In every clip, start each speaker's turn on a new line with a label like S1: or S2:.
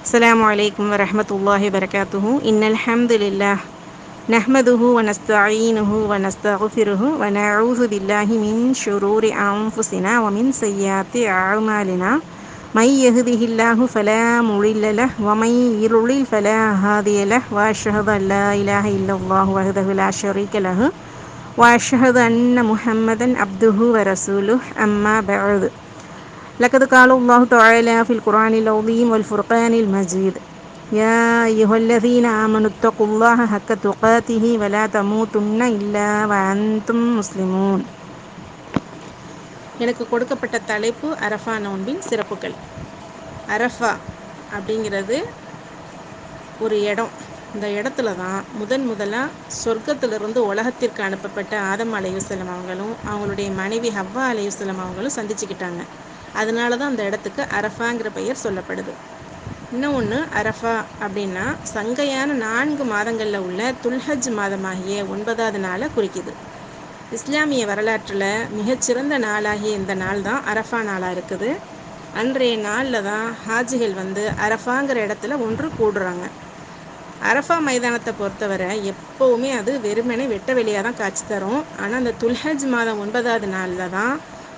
S1: السلام عليكم ورحمة الله وبركاته. إن الحمد لله نحمده ونستعينه ونستغفره ونعوذ بالله من شرور أنفسنا ومن سيئات أعمالنا. من يهده الله فلا مضل له ومن يضلل فلا هادي له وأشهد أن لا إله إلا الله وحده لا شريك له وأشهد أن محمدا عبده ورسوله أما بعد. لقد قال الله تعالى في القرآن العظيم والفرقان المجيد: يا أيها الذين آمنوا اتقوا الله حق تقاته ولا تموتن إلا وأنتم مسلمون. எனக்கு கொடுக்கப்பட்ட தலைப்பு அரஃபா நோன்பின் சிறப்புகள். அரஃபா அப்படிங்கிறது ஒரு இடம். இந்த இடத்துல தான் முதலாக சொர்க்கத்திலிருந்து உலகத்திற்கு அனுப்பப்பட்ட ஆதம் அலைஹிஸ்ஸலாம் அவங்களும் அவங்களுடைய மனைவி ஹவ்வா அலைஹிஸ்ஸலாம் அவங்களும் சந்திச்சுக்கிட்டாங்க. அதனால தான் அந்த இடத்துக்கு அரஃபாங்கிற பெயர் சொல்லப்படுது. இன்னொன்று, அரஃபா அப்படின்னா சங்கையான 4 மாதங்களில் உள்ள துல்ஹஜ் மாதமாகிய 9வது நாளை குறிக்குது. இஸ்லாமிய வரலாற்றில் மிகச்சிறந்த நாளாகிய இந்த நாள் தான் அரஃபா நாளாக இருக்குது. அன்றைய நாளில் தான் ஹாஜிகள் அரஃபாங்கிற இடத்துல ஒன்று கூடுறாங்க. அரஃபா மைதானத்தை பொறுத்தவரை எப்போவுமே அது வெறுமனே வெட்ட வெளியாக தான் காட்சி தரும். ஆனால் அந்த துல்ஹஜ் மாதம் 9வது நாளில் தான்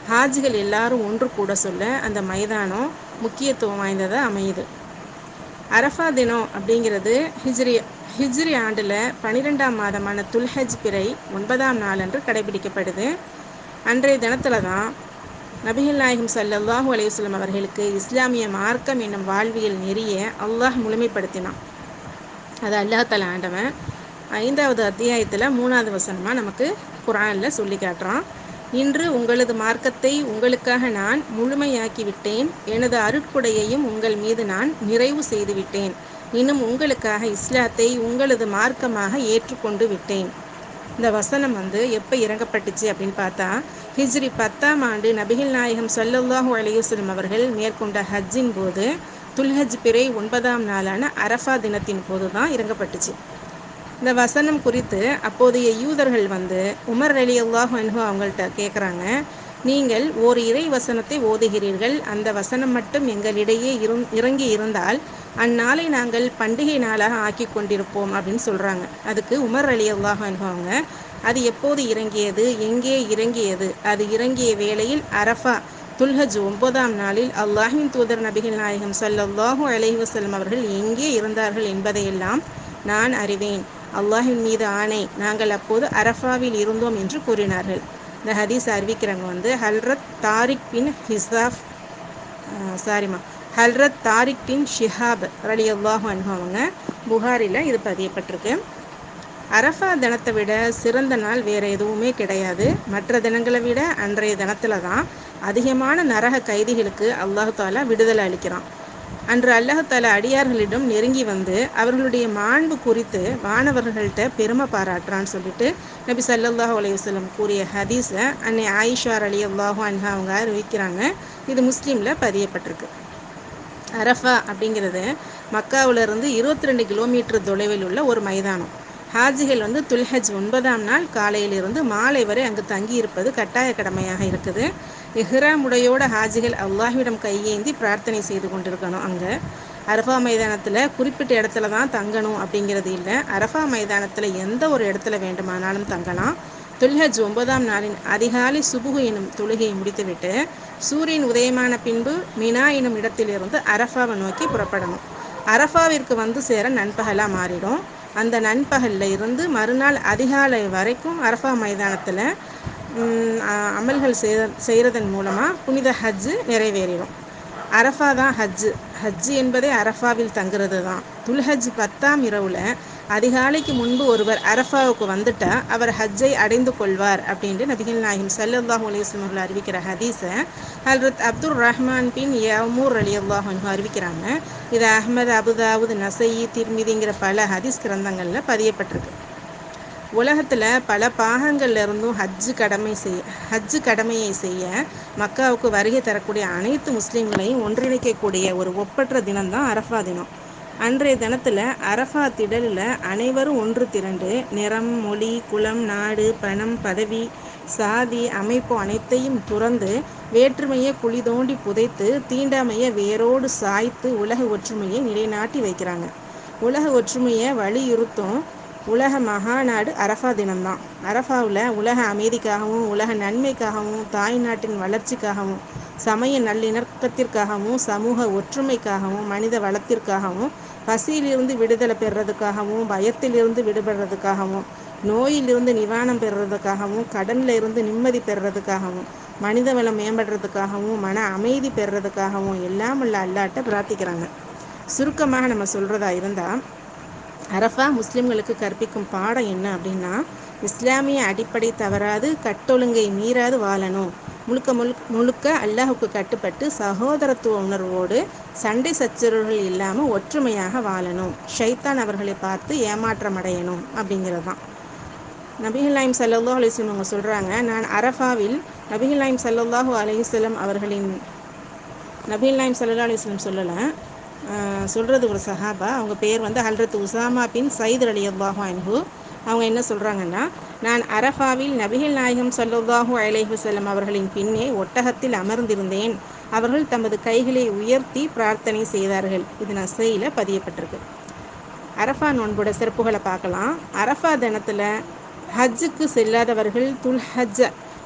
S1: ஹாஜிகள் எல்லாரும் ஒன்று கூட சொல்ல அந்த மைதானம் முக்கியத்துவம் வாய்ந்ததாக அமையுது. அரஃபா தினம் அப்படிங்கிறது ஹிஜ்ரி ஆண்டில் 12ஆம் மாதமான துல்ஹஜ் பிறை 9ஆம் நாள் அன்று கடைபிடிக்கப்படுது. அன்றைய தினத்தில் தான் நபிகள் நாயகம் ஸல்லல்லாஹு அலைஹி வஸல்லம் அவர்களுக்கு இஸ்லாமிய மார்க்கம் என்னும் வாழ்வியல் நெறியை அல்லாஹ் முழுமைப்படுத்தினான். அது அல்லாஹ் தஆலா ஆண்டவன் 5வது அத்தியாயத்தில் 3வது வசனமாக நமக்கு குர்ஆனில் சொல்லி காட்டுறான்: இன்று உங்களது மார்க்கத்தை உங்களுக்காக நான் முழுமையாக்கி விட்டேன், எனது அருட்கொடையையும் உங்கள் மீது நான் நிறைவு செய்து விட்டேன், இன்னும் உங்களுக்காக இஸ்லாத்தை உங்களது மார்க்கமாக ஏற்றுக்கொண்டு விட்டேன். இந்த வசனம் எப்போ இறங்கப்பட்டுச்சு அப்படின்னு பார்த்தா, ஹிஜ்ரி 10ஆம் ஆண்டு நபிகள் நாயகம் ஸல்லல்லாஹு அலைஹி வஸல்லம் அவர்கள் மேற்கொண்ட ஹஜ்ஜின் போது துல்ஹஜ் பிறை 9ஆம் நாளான அரஃபா தினத்தின் போது தான் இறங்கப்பட்டுச்சு. இந்த வசனம் குறித்து அப்போதைய யூதர்கள் உமர் ரலியல்லாஹு அன்ஹு அவங்கள்ட்ட கேட்குறாங்க: நீங்கள் ஓர் இறை வசனத்தை ஓதுகிறீர்கள், அந்த வசனம் மட்டும் எங்களிடையே இறங்கி இருந்தால் அந்நாளை நாங்கள் பண்டிகை நாளாக ஆக்கி கொண்டிருப்போம் அப்படின்னு சொல்கிறாங்க. அதுக்கு உமர் ரலியல்லாஹு அன்ஹு அவங்க, அது எப்போது இறங்கியது, எங்கே இறங்கியது, அது இறங்கிய வேளையில் அரஃபா துல்ஹஜ் 9ஆம் நாளில் அல்லாஹ்வின் தூதர் நபிகள் நாயகம் ஸல்லல்லாஹு அலைஹி வஸல்லம் அவர்கள் எங்கே இருந்தார்கள் என்பதையெல்லாம் நான் அறிவேன். அல்லாஹின் மீது ஆணை, நாங்கள் அப்போது அரஃபாவில் இருந்தோம் என்று கூறினார்கள். இந்த ஹதீஸ் அறிவிக்கிறவங்க ஹல்ரத் தாரிக் பின் ஷிஹாப் ரலியல்லாஹு அன்ஹு அவங்க. புகாரில் இது பதியப்பட்டிருக்கு. அரஃபா தினத்தை விட சிறந்த நாள் வேறு எதுவுமே கிடையாது. மற்ற தினங்களை விட அன்றைய தினத்தில் தான் அதிகமான நரக கைதிகளுக்கு அல்லாஹ் தஆலா விடுதலை அளிக்கிறான். அன்று அல்லாஹ் தஆலா அடியார்களிடம் நெருங்கி அவர்களுடைய மாண்பு குறித்து வானவர்கள்ட்ட பெருமை பாராட்டுறான்னு சொல்லிட்டு நபி ஸல்லல்லாஹு அலைஹி வஸல்லம் கூறிய ஹதீஸை அன்னை ஆயிஷா ரலியல்லாஹு அன்ஹா அவங்க அறிவிக்கிறாங்க. இது முஸ்லீமில் பதியப்பட்டிருக்கு. அரஃபா அப்படிங்கிறது மக்காவிலிருந்து 22 கிலோமீட்டர் தொலைவில் உள்ள ஒரு மைதானம். ஹாஜிகள் துல்ஹஜ் 9ஆம் நாள் காலையிலிருந்து மாலை வரை அங்கு தங்கியிருப்பது கட்டாய கடமையாக இருக்குது. இஹ்ராம் உடையோட ஹாஜிகள் அல்லாஹ்விடம் கையேந்தி பிரார்த்தனை செய்து கொண்டிருக்கணும். அங்கே அரஃபா மைதானத்தில் குறிப்பிட்ட இடத்துல தான் தங்கணும் அப்படிங்கிறது இல்லை. அரஃபா மைதானத்தில் எந்த ஒரு இடத்துல வேண்டுமானாலும் தங்கலாம். துல்ஹஜ் 9ஆம் நாளின் அதிகாலை சுபுகு எனும் தொழுகையை முடித்துவிட்டு சூரியன் உதயமான பின்பு மினா எனும் இடத்திலிருந்து அரஃபாவை நோக்கி புறப்படணும். அரஃபாவிற்கு சேர நண்பகலாக மாறிடும். அந்த நண்பகலில் இருந்து மறுநாள் அதிகாலை வரைக்கும் அரஃபா மைதானத்தில் அமல்கள் செய்கிறதன் மூலமாக புனித ஹஜ்ஜு நிறைவேறிடும். அரஃபா தான் ஹஜ்ஜு என்பதே அரஃபாவில் தங்குறது தான். துல்ஹஜ் 10ஆம் இரவில் அதிகாலைக்கு முன்பு ஒருவர் அரஃபாவுக்கு வந்துட்டால் அவர் ஹஜ்ஜை அடைந்து கொள்வார் அப்படின்ட்டு நபிகள் நாயகம் ஸல்லல்லாஹு அலைஹி வஸல்லம் அவர்கள் அறிவிக்கிற ஹதீஸை ஹல்ரத் அப்துர் ரஹ்மான் பின் யமூர் ரலியல்லாஹு அன்ஹு அறிவிக்கிறாங்க. இது அஹ்மத், அபுதாவுத், நசஈ, திர்மிதிங்கிற பல ஹதீஸ் கிரந்தங்களில் பதியப்பட்டிருக்கு. உலகத்தில் பல பாகங்கள்ல இருந்தும் ஹஜ்ஜு கடமையை செய்ய மக்காவுக்கு வருகை தரக்கூடிய அனைத்து முஸ்லீம்களையும் ஒன்றிணைக்கக்கூடிய ஒரு ஒப்பற்ற தினம்தான் அரஃபா தினம். அன்றைய தினத்தில் அரஃபா திடலில் அனைவரும் ஒன்று திரண்டு நிறம், மொழி, குலம், நாடு, பணம், பதவி, சாதி அமைப்பு அனைத்தையும் துறந்து வேற்றுமையை குழி தோண்டி புதைத்து தீண்டாமையை வேரோடு சாய்த்து உலக ஒற்றுமையை நிலைநாட்டி வைக்கிறாங்க. உலக ஒற்றுமையை வலியுறுத்தும் உலக மகாநாடு அரஃபா தினம்தான். அரஃபாவில் உலக அமைதிக்காகவும் உலக நன்மைக்காகவும் தாய் நாட்டின் வளர்ச்சிக்காகவும் சமய நல்லிணக்கத்திற்காகவும் சமூக ஒற்றுமைக்காகவும் மனித வளத்திற்காகவும் பசியிலிருந்து விடுதலை பெறுறதுக்காகவும் பயத்திலிருந்து விடுபடுறதுக்காகவும் நோயிலிருந்து நிவாரணம் பெறுறதுக்காகவும் கடனில் இருந்து நிம்மதி பெறுறதுக்காகவும் மனித வளம் மேம்படுறதுக்காகவும் மன அமைதி பெறுறதுக்காகவும் எல்லாம் உள்ள அல்லாட்ட பிரார்த்திக்கிறாங்க. சுருக்கமாக நம்ம சொல்கிறதா இருந்தால் அரஃபா முஸ்லிம்களுக்கு கற்பிக்கும் பாடம் என்ன அப்படின்னா, இஸ்லாமிய அடிப்படை தவறாது கட்டொழுங்கை மீறாது வாழணும். முழுக்க அல்லாஹுக்கு கட்டுப்பட்டு சகோதரத்துவ உணர்வோடு சண்டை சச்சரவுகள் இல்லாமல் ஒற்றுமையாக வாழணும். ஷைத்தான் அவர்களை பார்த்து ஏமாற்றம் அடையணும் அப்படிங்கிறது தான். நபிகள் நாயகம் ஸல்லல்லாஹு அலைஹி வஸல்லம் அவங்க சொல்கிறாங்க, நான் அரஃபாவில் நபிகள் நாயகம் ஸல்லல்லாஹு அலைஹி வஸல்லம் அவர்களின் நபிகள் நாயகம் ஸல்லல்லாஹு அலைஹி வஸல்லம் சொல்லலை, சொல்கிறது ஒரு சஹாபா. அவங்க பேர் வந்து ஹல்ரத் உசாமா பின் சயீத் ரலியல்லாஹு அன்ஹு. அவங்க என்ன சொல்கிறாங்கன்னா, நான் அரஃபாவில் நபிகள் நாயகம் ஸல்லல்லாஹு அலைஹி வஸல்லம் அவர்களின் பின்னே ஒட்டகத்தில் அமர்ந்திருந்தேன். அவர்கள் தமது கைகளை உயர்த்தி பிரார்த்தனை செய்தார்கள். இது நஸீல பதியப்பட்டிருக்கு. அரஃபா நோன்போட சிறப்புகளை பார்க்கலாம். அரஃபா தினத்தில் ஹஜ்ஜுக்கு செல்லாதவர்கள் துல்ஹஜ்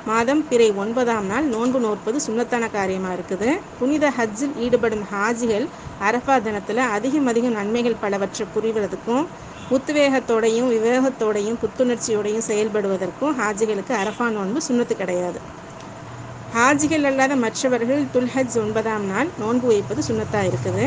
S1: மாதம் பிறை 9ஆம் நாள் நோன்பு நோற்பது சுன்னத்தான காரியமாக இருக்குது. புனித ஹஜ்ஜில் ஈடுபடும் ஹாஜிகள் அரஃபா தினத்தில் அதிகம் நன்மைகள் பலவற்றை புரிவதற்கும் உத்வேகத்தோடையும் விவேகத்தோடையும் புத்துணர்ச்சியோடையும் செயல்படுவதற்கும் ஹாஜிகளுக்கு அரஃபா நோன்பு சுன்னத்து கிடையாது. ஹாஜிகள் அல்லாத மற்றவர்கள் துல்ஹஜ் 9ஆம் நாள் நோன்பு வைப்பது சுன்னத்தாக இருக்குது.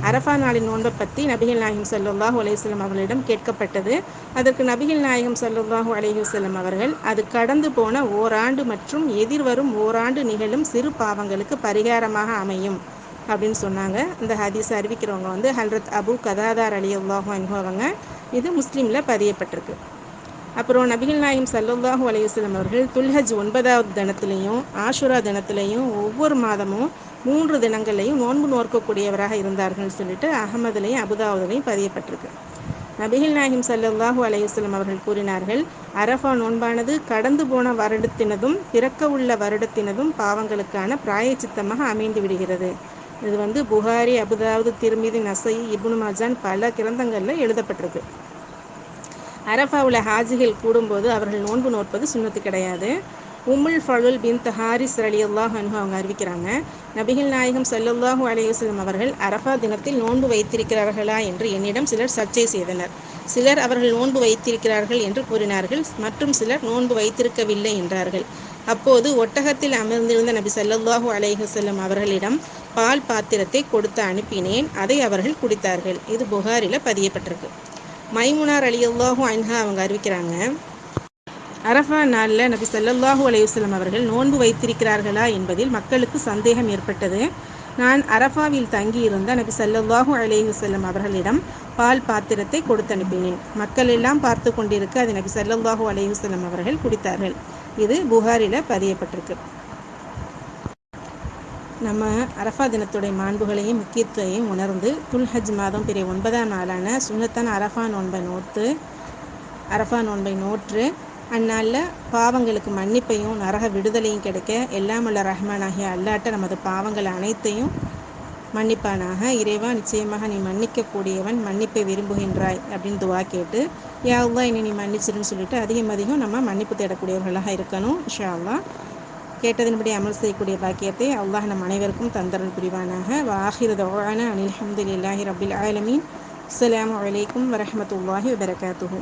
S1: அரஃபா நாளின் நோன்பை பற்றி நபிகள் நாயகம் ஸல்லல்லாஹு அலைஹி வஸல்லம் அவர்களிடம் கேட்கப்பட்டது. அதற்கு நபிகள் நாயகம் ஸல்லல்லாஹு அலைஹி வஸல்லம் அவர்கள், அது கடந்து போன ஓராண்டு மற்றும் எதிர்வரும் ஓராண்டு நிகழும் சிறு பாவங்களுக்கு பரிகாரமாக அமையும் அப்படின்னு சொன்னாங்க. இந்த ஹதீஸ் அறிவிக்கிறவங்க வந்து ஹல்ரத் அபு கதாதா ரலியல்லாஹு அன்ஹு அவங்க. இது முஸ்லீமில் பதியப்பட்டிருக்கு. அப்புறம் நபிகள் நாயகம் ஸல்லல்லாஹு அலைஹி வஸல்லம் அவர்கள் துல்ஹஜ் 9வது தினத்திலையும் ஆஷுரா தினத்திலையும் ஒவ்வொரு மாதமும் 3 தினங்களையும் நோன்பு நோக்கக்கூடியவராக இருந்தார்கள் சொல்லிட்டு அஹமதுலையும் அபுதாவுதுலையும் பதியப்பட்டிருக்கு. நபிகள் நாயகம் ஸல்லல்லாஹு அலைஹி வஸல்லம் அவர்கள் கூறினார்கள், அரஃபா நோன்பானது கடந்து போன வருடத்தினதும் பிறக்க உள்ள வருடத்தினதும் பாவங்களுக்கான பிராயச்சித்தமாக அமைந்து விடுகிறது. இது வந்து புகாரி, அபுதாவுது, திர்மிதி, நஸஈ, இப்னு மாஜான் பல கிரந்தங்களில் எழுதப்பட்டிருக்கு. அரஃபாவில் ஹாஜிகள் கூடும்போது அவர்கள் நோன்பு நோற்பது சுன்னத்து கிடையாது. உம்முல் ஃபலுல் பின்த் ஹாரிஸ் ரலியல்லாஹு அன்ஹு அவங்க அறிவிக்கிறாங்க, நபிகள் நாயகம் ஸல்லல்லாஹு அலைஹி வஸல்லம் அவர்கள் அரஃபா தினத்தில் நோன்பு வைத்திருக்கிறார்களா என்று என்னிடம் சிலர் சர்ச்சை செய்தனர். சிலர் அவர்கள் நோன்பு வைத்திருக்கிறார்கள் என்று கூறினார்கள், மற்றும் சிலர் நோன்பு வைத்திருக்கவில்லை என்றார்கள். அப்போது ஒட்டகத்தில் அமர்ந்திருந்த நபி ஸல்லல்லாஹு அலைஹி வஸல்லம் அவர்களிடம் பால் பாத்திரத்தை கொடுத்து அனுப்பினேன். அதை அவர்கள் குடித்தார்கள். இது புகாரில பதியப்பட்டிருக்கு. மைமுனா ரலியல்லாஹு அன்ஹா அவங்க அறிவிக்கிறாங்க, அரஃபா நாளில் நபி ஸல்லல்லாஹு அலைஹி வஸல்லம் அவர்கள் நோன்பு வைத்திருக்கிறார்களா என்பதில் மக்களுக்கு சந்தேகம் ஏற்பட்டது. நான் அரஃபாவில் தங்கியிருந்த நபி ஸல்லல்லாஹு அலைஹி வஸல்லம் அவர்களிடம் பால் பாத்திரத்தை கொடுத்து அனுப்பினேன். மக்கள் எல்லாம் பார்த்து கொண்டிருக்க அது நபி ஸல்லல்லாஹு அலைஹி வஸல்லம் அவர்கள் குடித்தார்கள். இது புகாரில பதியப்பட்டிருக்கு. நம்ம அரஃபா தினத்துடைய மாண்புகளையும் முக்கியத்துவத்தையும் உணர்ந்து துல்ஹஜ் மாதம் பிறை 9ஆம் நாளான சுன்னத்தான அரஃபா நோன்பை நோற்று அந்நாளில் பாவங்களுக்கு மன்னிப்பையும் நரக விடுதலையும் கிடைக்க எல்லாம் உள்ள ரஹ்மானாகிய அல்லாட்ட நமது பாவங்கள் அனைத்தையும் மன்னிப்பானாக. இறைவா, நிச்சயமாக நீ மன்னிக்கக்கூடியவன், மன்னிப்பை விரும்புகின்றாய் அப்படின்னு துவா கேட்டு, யா அல்லாஹ் என்னை நீ மன்னிச்சிருன்னு சொல்லிட்டு அதிகம் நம்ம மன்னிப்பு தேடக்கூடியவர்களாக இருக்கணும். இன்ஷா அல்லாஹ். கேட்டதின்படி அமல் செய்யக்கூடிய பாக்கியத்தை அல்லாஹ் நம் அனைவருக்கும் தந்தரல் புரிவானாக. வாஹிரு தஅவானா அனில் ஹம்துலில்லாஹி ரப்பில் ஆலமீன். அஸ்ஸலாமு அலைக்கும் வரஹ்மத்துல்லாஹி வபரகாத்துஹு.